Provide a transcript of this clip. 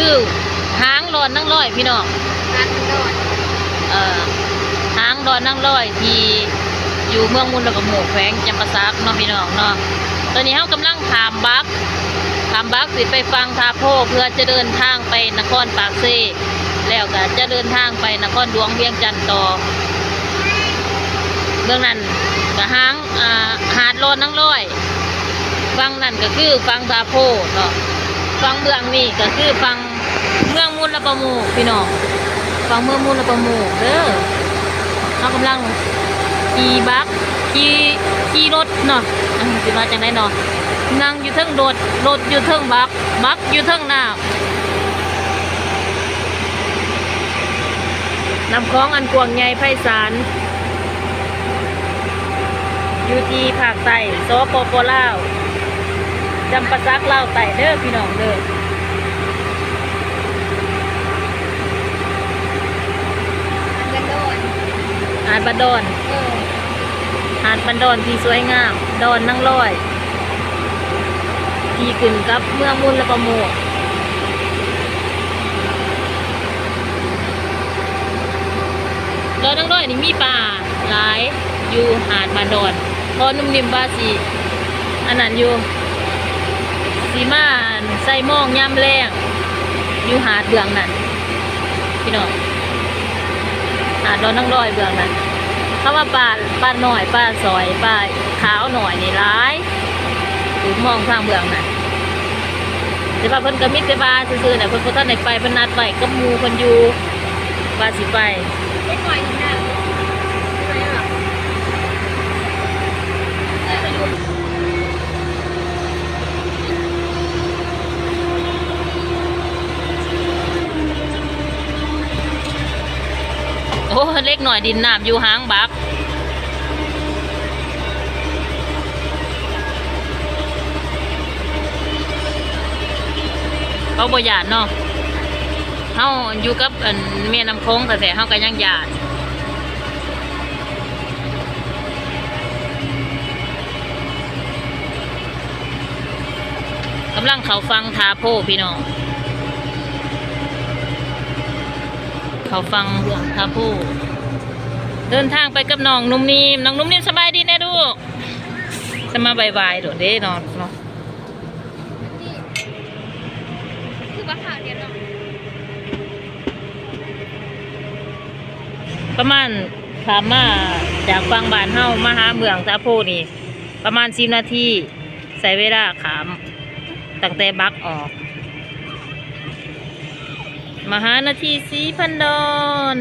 คือหางดอนนั่งร้อยพี่น้องหางดอนนั่งร้อยที่อยู่เมืองมุนแล้วก็หมู่แขวงจำปาสักเนาะพี่น้องเนาะตอนนี้เขากำลังขามบักสิไปฟังทาโพเพื่อจะเดินทางไปนครปากเซแล้วก็จะเดินทางไปนครหลวงเวียงจันทร์ต่อเมืองนั้นก็หาดโลนนั่งร้อยฟังนั่นก็คือฟังทาโพเนาะฟังเมืองนี่ก็คือฟังเมืองมุนละประมูพี่น้องฟังเมืองมุนละประมูเด้อเขากำลังขี่รถเนาะสิมาจากไหนเนาะนั่งอยู่เทิงรถอยู่เทิงบักอยู่เทิงน้ำคลองอันกว้างใหญ่ไพศาลอยู่ที่ภาคใต้สปป.ลาวจำปาสักลาวใต้เด้อพี่น้องเด้อหาดบันดอนที่สวยงามดอนนั่งร้อยที่ขึ้นกับเมืองมุนละประโมกดอนนั่งร้อยนี่มีป่าหลายอยู่หาดบันดอนพอนุ่มนิ่มบาสีอันนั้นอยู่สีม่านใส่มองย่ำแรงอยู่หาดเบืองนั่นพี่น้องหาดดอนนั่งร้อยเบืองนั่นเขาว่าป้าหน่อยป้าซอยป้าขาวหน่อยนี่ร้ายถึงมองทางเบืองน่ะแต่ว่าเพิ่นก็มิตรบาซื่อๆน่ะเพิ่นบ่ทันได้ไปเพิ่นนัดไว้กับหมู่เพิ่นอยู่ว่าสิไปไปหน่อยนึงน่ะโอ้เล็กหน่อยดินน้ำอยู่หางบักเขาบ่หยาดเนาะเฮาอยู่กับแม่น้ำโค้งแต่เฮาก็ยังหยาดกำลังเขาฟังทาโพพี่น้องเขาฟังทาโพเดินทางไปกับน้องนุ่มนิ่มสบายดีแน่ดูจะมาบ่ายๆโดดเด้นอนเนาะประมาณถามมาจากฟังบ้านเฮามาหาเมืองทาโพนี่ประมาณ10 นาทีใส่เวลาขามตั้งแต่บักออกมหานาที4,000 ดอน